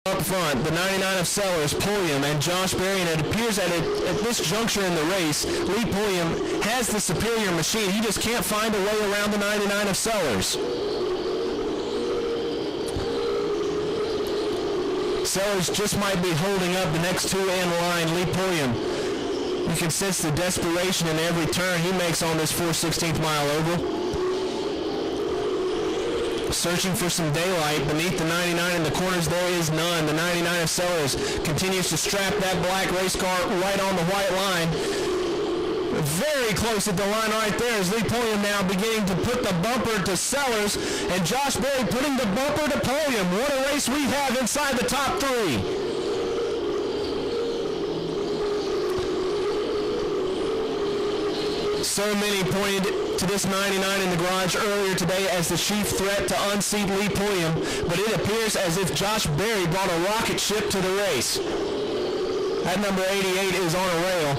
Up front, the 99 of Sellers, Pulliam, and Josh Berry, and it appears at this juncture in the race, Lee Pulliam has the superior machine. He just can't find a way around the 99 of Sellers. Sellers just might be holding up the next two in line. Lee Pulliam, you can sense the desperation in every turn he makes on this 4/16 mile oval. Searching for some daylight beneath the 99 in the corners. There is none. The 99 of Sellers continues to strap that black race car right on the white line. Very close at the line right there is Lee Pulliam now beginning to put the bumper to Sellers, and Josh Berry putting the bumper to Pulliam. What a race we have inside the top three. So many pointed to this 99 in the garage earlier today as the chief threat to unseat Lee Pulliam, but it appears as if Josh Berry brought a rocket ship to the race. That number 88 is on a rail,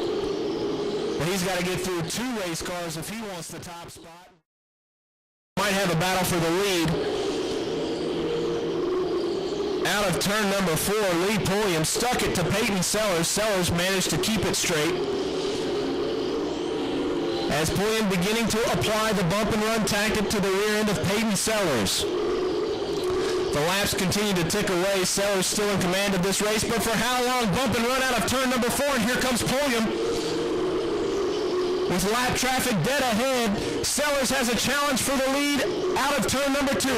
but he's got to get through two race cars if he wants the top spot. Might have a battle for the lead. Out of turn number 4, Lee Pulliam stuck it to Peyton Sellers. Sellers managed to keep it straight, as Pulliam beginning to apply the bump and run tactic to the rear end of Peyton Sellers. The laps continue to tick away. Sellers still in command of this race, but for how long? Bump and run out of turn number 4, and here comes Pulliam. With lap traffic dead ahead, Sellers has a challenge for the lead out of turn number 2.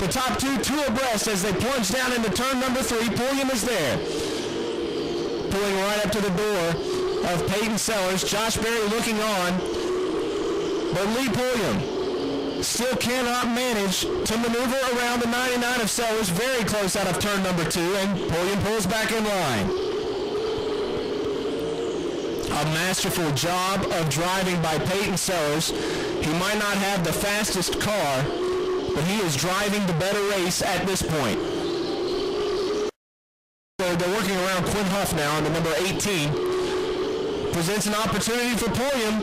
The top two abreast as they plunge down into turn number 3. Pulliam is there, pulling right up to the door of Peyton Sellers. Josh Berry looking on, but Lee Pulliam still cannot manage to maneuver around the 99 of Sellers. Very close out of turn number 2, and Pulliam pulls back in line. A masterful job of driving by Peyton Sellers. He might not have the fastest car, but he is driving the better race at this point. They're working around Quinn Huff now on the number 18. Presents an opportunity for Pulliam,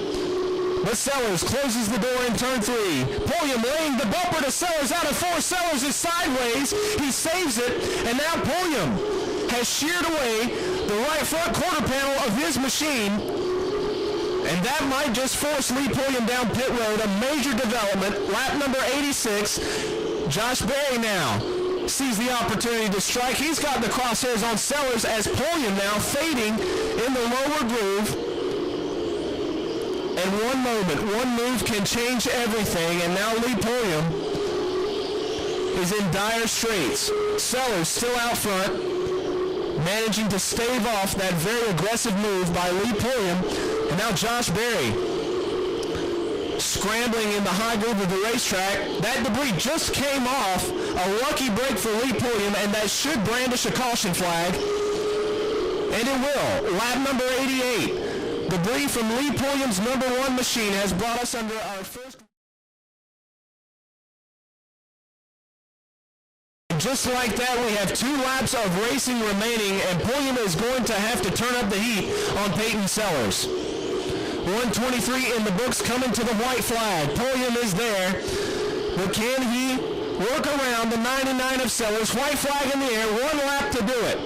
but Sellers closes the door in turn 3. Pulliam laying the bumper to Sellers out of 4. Sellers is sideways. He saves it, and now Pulliam has sheared away the right front quarter panel of his machine, and that might just force Lee Pulliam down pit road. A major development. Lap number 86. Josh Berry now sees the opportunity to strike. He's got the crosshairs on Sellers as Pulliam now fading in the lower groove. And one moment, one move can change everything, and now Lee Pulliam is in dire straits. Sellers still out front, managing to stave off that very aggressive move by Lee Pulliam. And now Josh Berry scrambling in the high groove of the racetrack. That debris just came off. A lucky break for Lee Pulliam, and that should brandish a caution flag. And it will. Lap number 88. Debris from Lee Pulliam's number 1 machine has brought us under our first. Just like that, we have 2 laps of racing remaining, and Pulliam is going to have to turn up the heat on Peyton Sellers. 123 in the books coming to the white flag. Pulliam is there, but can he work around the 99 of Sellers? White flag in the air, 1 lap to do it.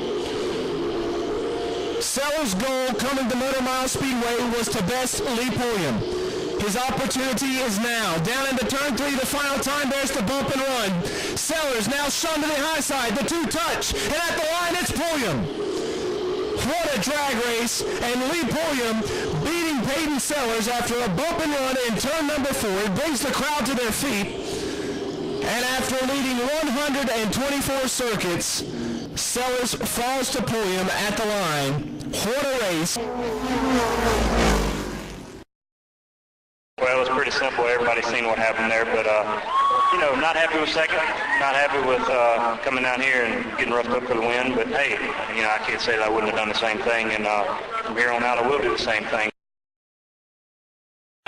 Sellers' goal coming to Motor Mile Speedway was to best Lee Pulliam. His opportunity is now. Down into turn 3, the final time, there's the bump and run. Sellers now shunned to the high side, the 2 touch, and at the line it's Pulliam. What a drag race, and Lee Pulliam beating Peyton Sellers after a bump and run in turn number 4. It brings the crowd to their feet, and after leading 124 circuits, Sellers falls to Pulliam at the line. What a race. Well, it was pretty simple. Everybody's seen what happened there, but, not happy with second, not happy with coming down here and getting roughed up for the win, but hey, I can't say that I wouldn't have done the same thing, and from here on out I will do the same thing.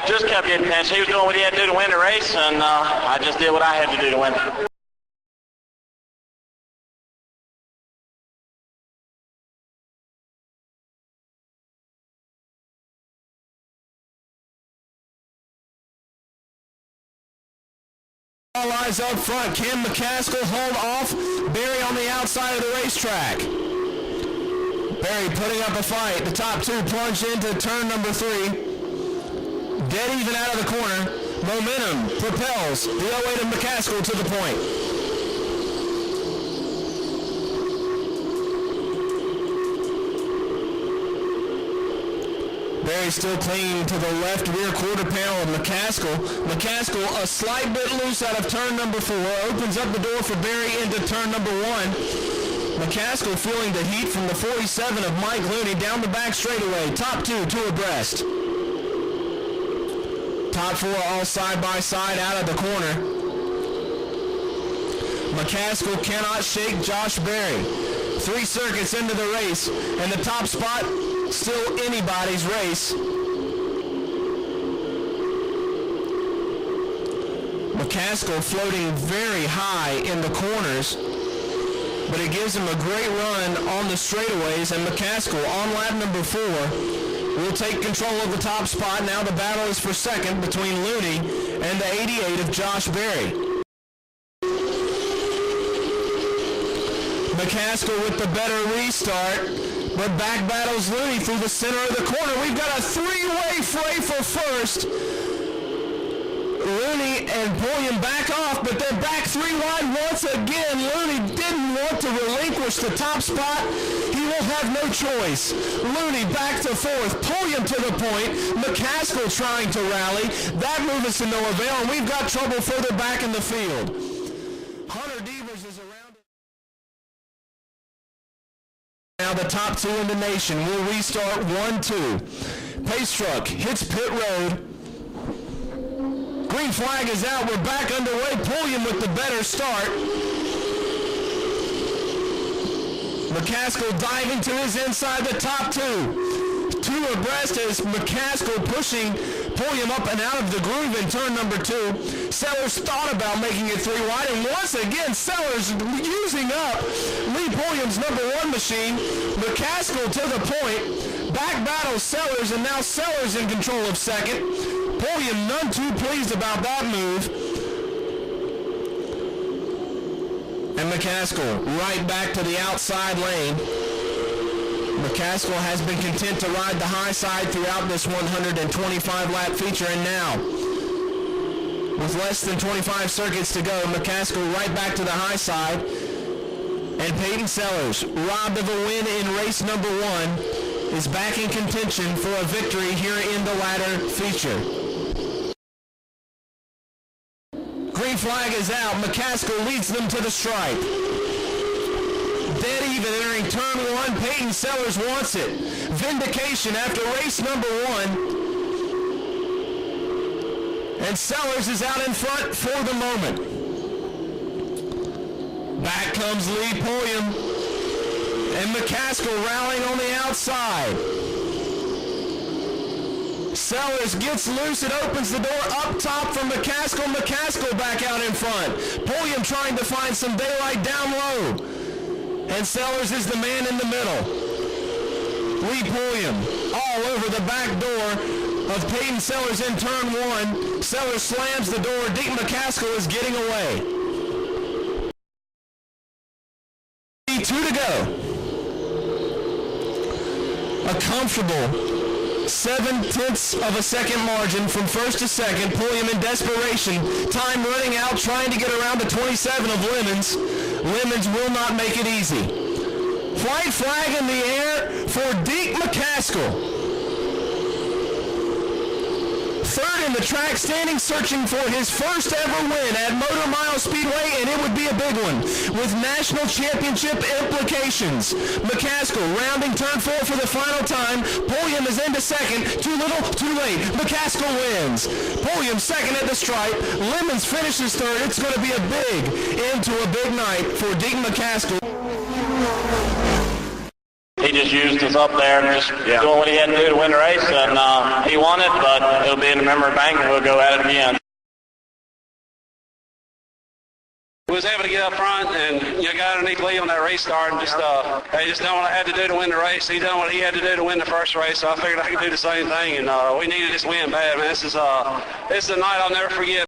Just kept getting pinched. He was doing what he had to do to win the race, and I just did what I had to do to win it. All lies up front. Can McCaskill hold off Barry on the outside of the racetrack? Barry putting up a fight. The top two plunge into turn number 3. Dead even out of the corner. Momentum propels the 08 of McCaskill to the point. Barry still clinging to the left rear quarter panel of McCaskill. McCaskill a slight bit loose out of turn number 4. Opens up the door for Barry into turn number 1. McCaskill feeling the heat from the 47 of Mike Looney down the back straightaway. Top two abreast. Top 4 all side by side out of the corner. McCaskill cannot shake Josh Barry. 3 circuits into the race, and the top spot still anybody's race. McCaskill floating very high in the corners, but it gives him a great run on the straightaways, and McCaskill on lap number 4 will take control of the top spot. Now the battle is for second between Looney and the 88 of Josh Barry. McCaskill with the better restart, but back battles Looney through the center of the corner. We've got a 3-way fray for first. Looney and Pulliam back off, but they're back 3 wide once again. Looney didn't want to relinquish the top spot. He will have no choice. Looney back to 4th. Pulliam to the point. McCaskill trying to rally. That move is to no avail, and we've got trouble further back in the field. Hunter Devers is around. Now the top 2 in the nation will restart 1-2. Pace truck hits pit road. Green flag is out. We're back underway. Pulliam with the better start. McCaskill diving to his inside the top 2. 2 abreast as McCaskill pushing Pulliam up and out of the groove in turn number 2. Sellers thought about making it 3 wide, and once again Sellers using up Lee Pulliam's number 1 machine. McCaskill to the point. Back battle Sellers, and now Sellers in control of second. Pulliam none too pleased about that move. And McCaskill right back to the outside lane. McCaskill has been content to ride the high side throughout this 125-lap feature, and now, with less than 25 circuits to go, McCaskill right back to the high side. And Peyton Sellers, robbed of a win in race number 1, is back in contention for a victory here in the ladder feature. Green flag is out. McCaskill leads them to the stripe. Dead even entering turn 1. Peyton Sellers wants it. Vindication after race number 1. And Sellers is out in front for the moment. Back comes Lee Pulliam. And McCaskill rallying on the outside. Sellers gets loose. It opens the door up top for McCaskill. McCaskill back out in front. Pulliam trying to find some daylight down low. And Sellers is the man in the middle. Lee Pulliam all over the back door of Peyton Sellers in turn 1. Sellers slams the door. Deke McCaskill is getting away. 2 to go. A comfortable 7/10 of a second margin from first to second. Pulliam in desperation. Time running out, trying to get around the 27 of Lemons. Lemons will not make it easy. White flag in the air for Deke McCaskill. Third in the track standing, searching for his first ever win at Motor Mile Speedway, and it would be a big one with national championship implications. McCaskill rounding turn 4 for the final time. Pulliam is into second. Too little, too late. McCaskill wins. Pulliam second at the stripe. Lemons finishes third. It's going to be a big end to a big night for Deke McCaskill. He just used us up there and just doing what he had to do to win the race, and he won it, but it'll be in the memory bank, and we'll go at it again. We was able to get up front and got underneath Lee on that race start, and just done what I had to do to win the race. He done what he had to do to win the first race, so I figured I could do the same thing, and we needed this win bad, man. This is a night I'll never forget.